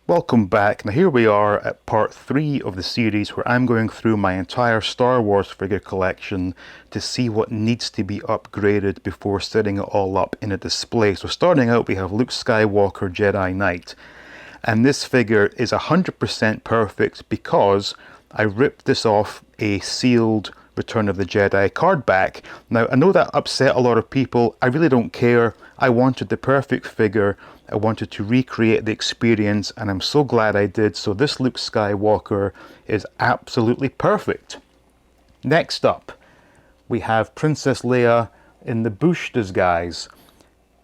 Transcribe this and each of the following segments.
Welcome back. Now here we are at part 3 of the series where I'm going through my entire Star Wars figure collection to see what needs to be upgraded before setting it all up in a display. So starting out we have Luke Skywalker Jedi Knight, and this figure is 100% perfect because I ripped this off a sealed Return of the Jedi card back. Now I know that upset a lot of people. I really don't care. I wanted the perfect figure. I wanted to recreate the experience, and I'm so glad I did. So this Luke Skywalker is absolutely perfect. Next up, we have Princess Leia in the Bush disguise.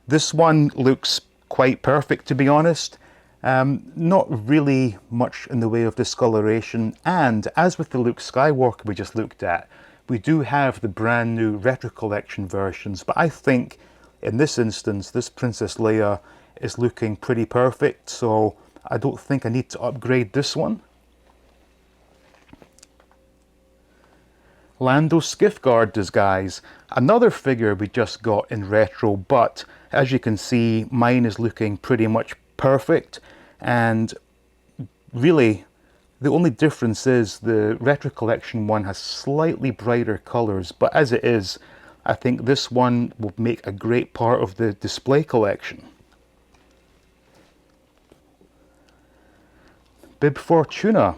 This one looks quite perfect, to be honest. Not really much in the way of discoloration, and as with the Luke Skywalker we just looked at, we do have the brand new Retro Collection versions, but I think in this instance this Princess Leia is looking pretty perfect, so I don't think I need to upgrade this one. Lando Skiffguard disguise, another figure we just got in retro, but as you can see mine is looking pretty much perfect, and really the only difference is the Retro Collection one has slightly brighter colours, but as it is, I think this one will make a great part of the display collection. Bib Fortuna.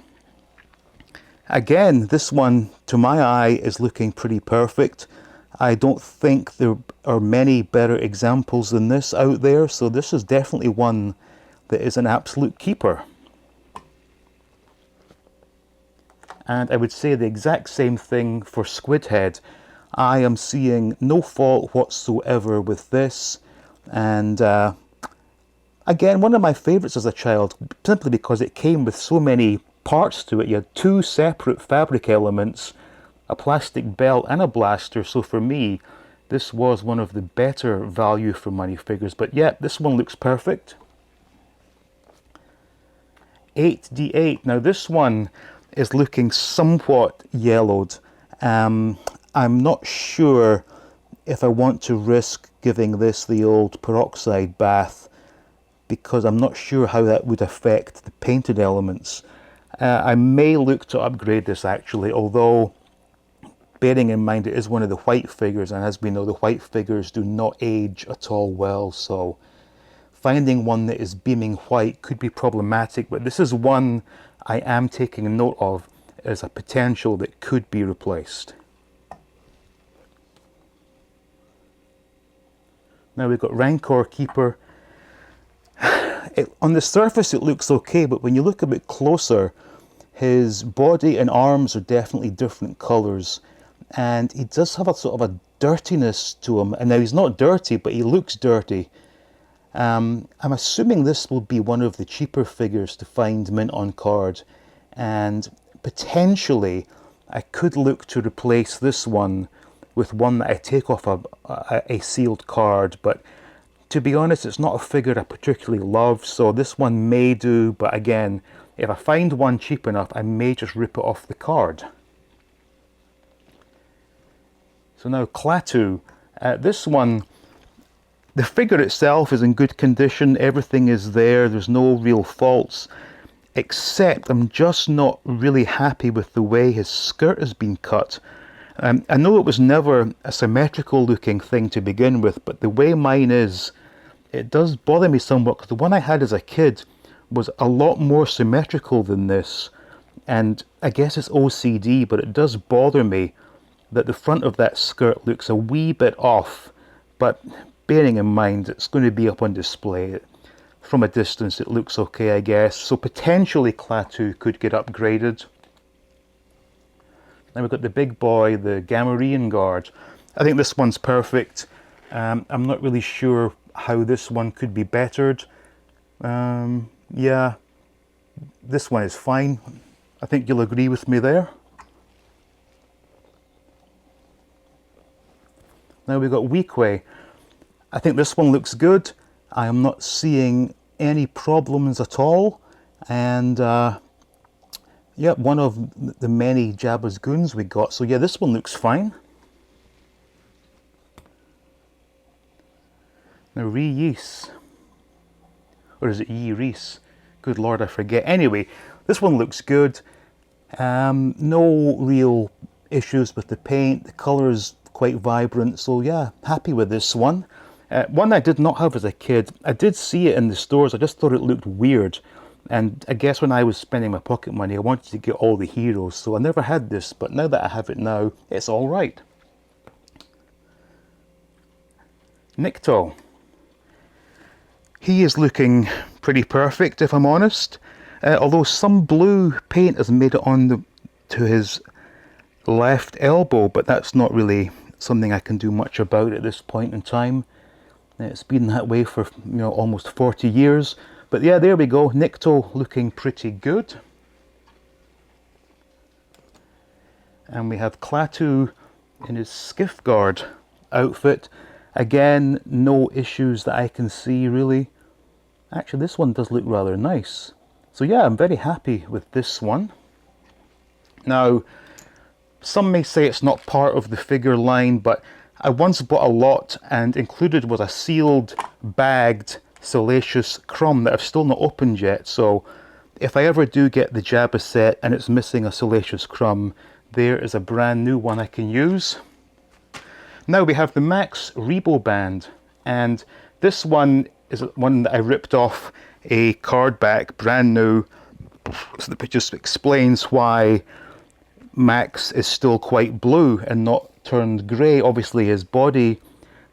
Again, this one to my eye is looking pretty perfect. I don't think there are many better examples than this out there, so this is definitely one that is an absolute keeper. And I would say the exact same thing for Squidhead. I am seeing no fault whatsoever with this, and again, one of my favourites as a child, simply because it came with so many parts to it. You had 2 separate fabric elements, a plastic belt and a blaster, so for me this was one of the better value for money figures. But yeah, this one looks perfect. 8D8, now this one is looking somewhat yellowed. I'm not sure if I want to risk giving this the old peroxide bath, because I'm not sure how that would affect the painted elements. I may look to upgrade this actually, although bearing in mind it is one of the white figures, and as we know the white figures do not age at all well, so finding one that is beaming white could be problematic, but this is one I am taking note of as a potential that could be replaced. Now we've got Rancor Keeper. On the surface it looks okay, but when you look a bit closer, his body and arms are definitely different colours, and he does have a sort of a dirtiness to him. And now he's not dirty, but he looks dirty. I'm assuming this will be one of the cheaper figures to find mint on card, and potentially I could look to replace this one with one that I take off a sealed card, but to be honest, it's not a figure I particularly love, so this one may do, but again, if I find one cheap enough, I may just rip it off the card. So now Klaatu. This one, the figure itself is in good condition, everything is there, there's no real faults, except I'm just not really happy with the way his skirt has been cut. I know it was never a symmetrical looking thing to begin with, but the way mine is, it does bother me somewhat, because the one I had as a kid was a lot more symmetrical than this, and I guess it's OCD, but it does bother me that the front of that skirt looks a wee bit off, but bearing in mind it's going to be up on display, from a distance it looks okay, I guess, so potentially Klaatu could get upgraded. Now we've got the big boy, the Gamorrean Guard. I think this one's perfect. I'm not really sure how this one could be bettered. Yeah, this one is fine. I think you'll agree with me there. Now we've got Weequay. I think this one looks good. I am not seeing any problems at all, and yeah, one of the many Jabba's goons we got, so yeah, this one looks fine. Now Reese, or is it Reese? Good Lord, I forget. Anyway, this one looks good. No real issues with the paint. The colour is quite vibrant, so yeah, happy with this one. One I did not have as a kid. I did see it in the stores. I just thought it looked weird. And I guess when I was spending my pocket money, I wanted to get all the heroes, so I never had this, but now that I have it now, it's all right. Nikto. He is looking pretty perfect, if I'm honest. Although some blue paint has made it on to his left elbow, but that's not really something I can do much about at this point in time. It's been that way for almost 40 years. But yeah, there we go. Nikto looking pretty good. And we have Klaatu in his skiff guard outfit. Again, no issues that I can see really. Actually, this one does look rather nice. So yeah, I'm very happy with this one. Now, some may say it's not part of the figure line, but I once bought a lot, and included was a sealed, bagged Salacious Crumb that I've still not opened yet. So if I ever do get the Jabba set and it's missing a Salacious Crumb, there is a brand new one I can use. Now we have the M.a.s.k Rebo Band, and this one is one that I ripped off a card back, brand new. So it just explains why M.a.s.k is still quite blue and not turned grey. Obviously his body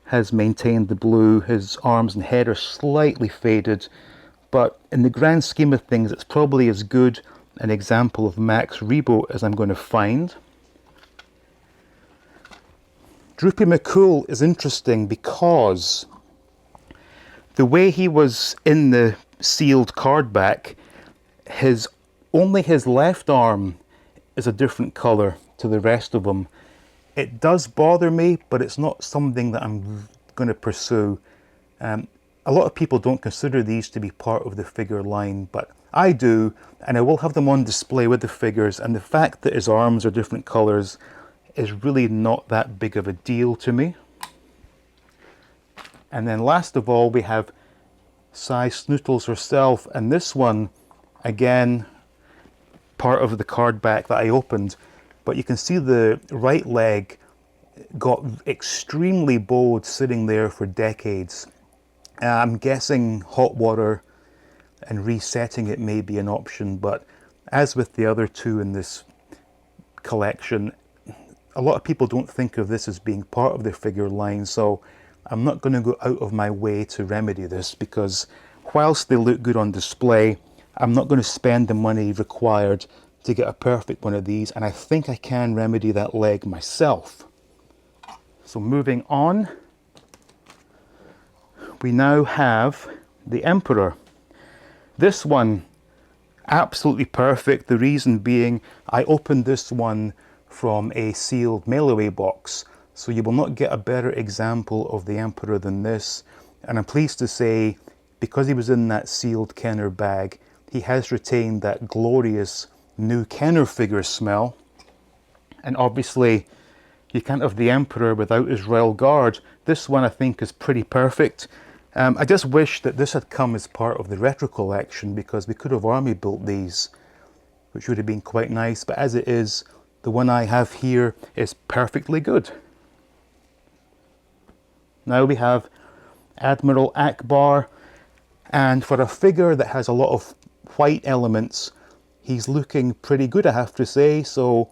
has maintained the blue, his arms and head are slightly faded, but in the grand scheme of things it's probably as good an example of M.a.s.k Rebo as I'm going to find. Droopy McCool is interesting because the way he was in the sealed card back, only his left arm is a different colour to the rest of him. It does bother me, but it's not something that I'm going to pursue. A lot of people don't consider these to be part of the figure line, but I do, and I will have them on display with the figures, and the fact that his arms are different colours is really not that big of a deal to me. And then last of all, we have Sai Snootles herself, and this one, again, part of the card back that I opened, but you can see the right leg got extremely bowed, sitting there for decades. I'm guessing hot water and resetting it may be an option, but as with the other two in this collection, a lot of people don't think of this as being part of the figure line, so I'm not going to go out of my way to remedy this, because whilst they look good on display, I'm not going to spend the money required to get a perfect one of these, and I think I can remedy that leg myself. So moving on, we now have the Emperor. This one, absolutely perfect. The reason being, I opened this one from a sealed mail-away box, so you will not get a better example of the Emperor than this. And I'm pleased to say, because he was in that sealed Kenner bag, he has retained that glorious new Kenner figure smell. And obviously you can't have the Emperor without his royal guard. This one I think is pretty perfect. I just wish that this had come as part of the retro collection, because we could have army built these, which would have been quite nice, but as it is, the one I have here is perfectly good. Now we have Admiral Akbar, and for a figure that has a lot of white elements, he's looking pretty good, I have to say, so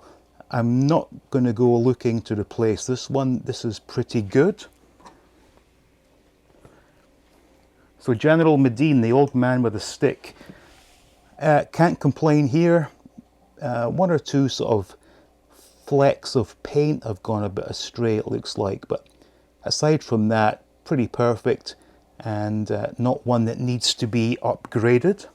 I'm not going to go looking to replace this one. This is pretty good. So General Medine, the old man with a stick, can't complain here. One or two sort of flecks of paint have gone a bit astray, it looks like, but aside from that, pretty perfect, and not one that needs to be upgraded.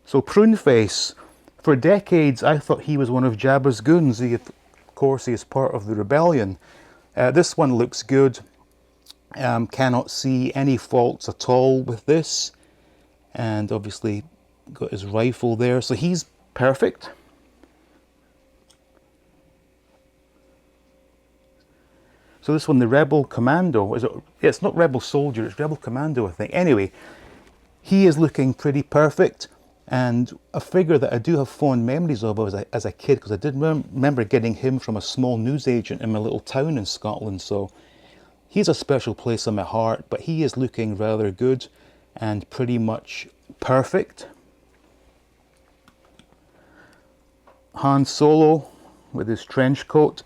So Pruneface, for decades I thought he was one of Jabba's goons. Of course he is part of the rebellion. This one looks good. Cannot see any faults at all with this, and obviously got his rifle there, so he's perfect. So this one, the Rebel Commando, is it? It's not Rebel Soldier, it's Rebel Commando, I think. Anyway, he is looking pretty perfect, and a figure that I do have fond memories of as a kid, because I did remember getting him from a small newsagent in my little town in Scotland. So he's a special place in my heart, but he is looking rather good and pretty much perfect. Han Solo with his trench coat.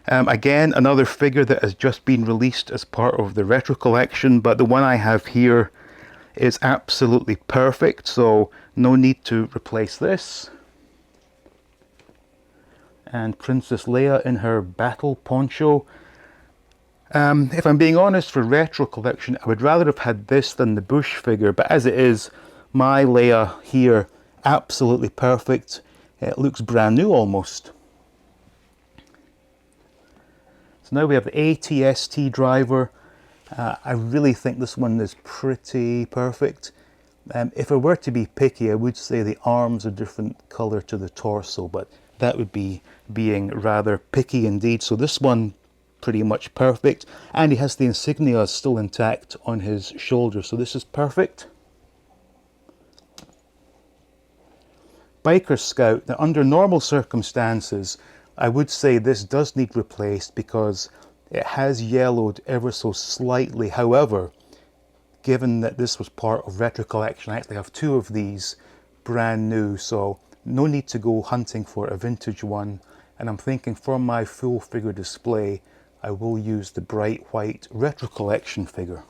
Again, another figure that has just been released as part of the retro collection, but the one I have here is absolutely perfect, so no need to replace this. And Princess Leia in her battle poncho. If I'm being honest, for retro collection, I would rather have had this than the Bush figure, but as it is, my Leia here, absolutely perfect. It looks brand new almost. So now we have the AT-ST driver. I really think this one is pretty perfect. If I were to be picky, I would say the arms are different colour to the torso, but that would be being rather picky indeed. So this one, pretty much perfect. And he has the insignia still intact on his shoulder, so this is perfect. Biker Scout. Now, under normal circumstances, I would say this does need replaced because it has yellowed ever so slightly. However, given that this was part of retro collection, I actually have two of these brand new, so no need to go hunting for a vintage one. And I'm thinking for my full figure display, I will use the bright white retro collection figure.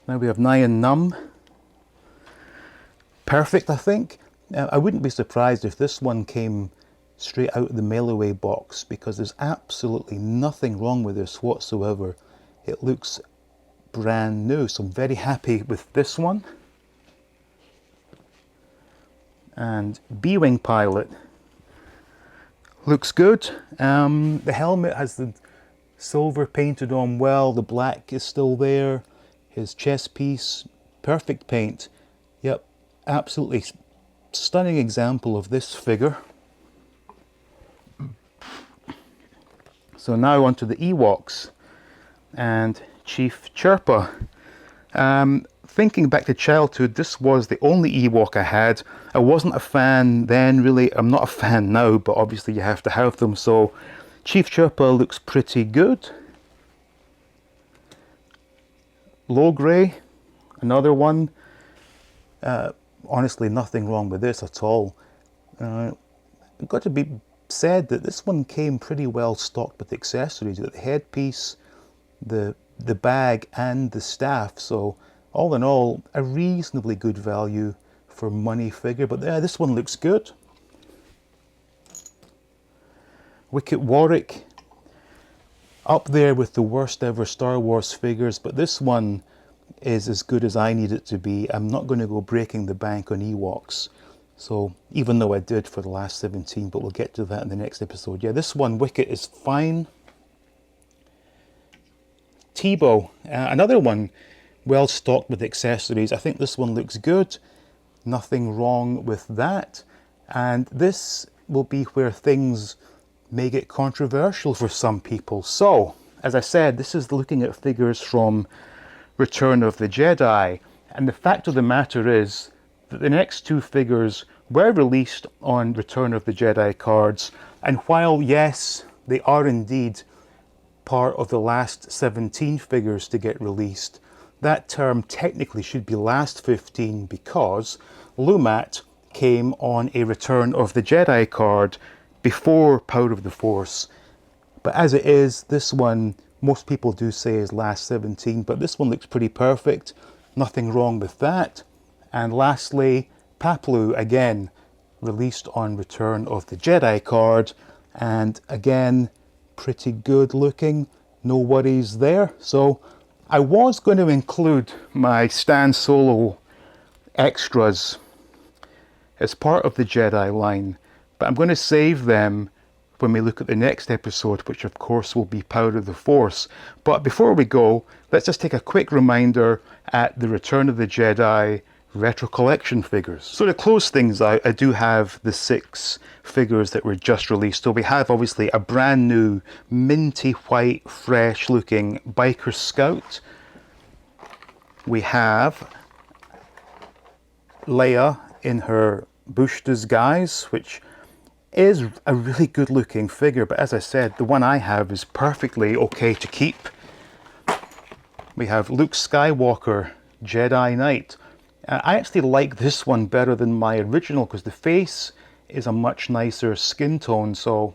Now we have Nyan Num. Perfect, I think. I wouldn't be surprised if this one came straight out of the mail-away box, because there's absolutely nothing wrong with this whatsoever. It looks brand new, so I'm very happy with this one. And B-Wing Pilot looks good. The helmet has the silver painted on well, the black is still there. His chest piece, perfect paint. Yep, absolutely stunning example of this figure. So now onto the Ewoks and Chief Chirpa. Thinking back to childhood, this was the only Ewok I had. I wasn't a fan then, really. I'm not a fan now, but obviously you have to have them. So Chief Chirpa looks pretty good. Logray, another one. Honestly, nothing wrong with this at all. It's got to be said that this one came pretty well stocked with accessories. You got the headpiece, the bag, and the staff. So all in all, a reasonably good value for money figure. But this one looks good. Wicket Warwick, up there with the worst ever Star Wars figures, but this one is as good as I need it to be. I'm not going to go breaking the bank on Ewoks. So even though I did for the last 17, but we'll get to that in the next episode. Yeah, this one, Wicket, is fine. Tebow, another one well stocked with accessories. I think this one looks good. Nothing wrong with that. And this will be where things may get controversial for some people. So, as I said, this is looking at figures from Return of the Jedi. And the fact of the matter is that the next two figures were released on Return of the Jedi cards. And while, yes, they are indeed part of the last 17 figures to get released, that term technically should be last 15 because Lumat came on a Return of the Jedi card before Power of the Force. But as it is, this one, most people do say is last 17, but this one looks pretty perfect. Nothing wrong with that. And lastly, Paplu, again, released on Return of the Jedi card. And again, pretty good looking. No worries there. So I was going to include my Stan Solo extras as part of the Jedi line, but I'm going to save them when we look at the next episode, which of course will be Power of the Force. But before we go, let's just take a quick reminder at the Return of the Jedi retro collection figures. So to close things out, I do have the 6 figures that were just released. So we have obviously a brand new minty white fresh looking biker scout. We have Leia in her bush disguise, which is a really good looking figure, but as I said, the one I have is perfectly okay to keep. We have Luke Skywalker, Jedi Knight. I actually like this one better than my original because the face is a much nicer skin tone, so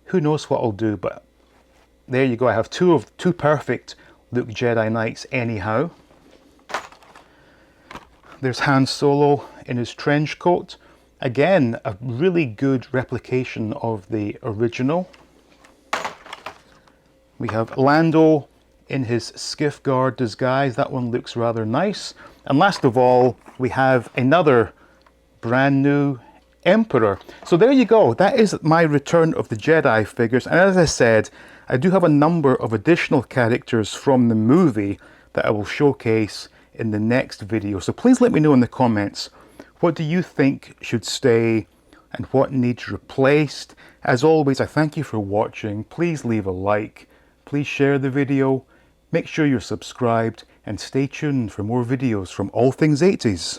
who knows what I'll do, but there you go. I have two perfect Luke Jedi Knights anyhow. There's Han Solo in his trench coat. Again, a really good replication of the original. We have Lando in his skiff guard disguise. That one looks rather nice. And last of all, we have another brand new Emperor. So there you go. That is my Return of the Jedi figures. And as I said, I do have a number of additional characters from the movie that I will showcase in the next video. So please let me know in the comments, what do you think should stay and what needs replaced? As always, I thank you for watching. Please leave a like. Please share the video. Make sure you're subscribed and stay tuned for more videos from All Things 80s.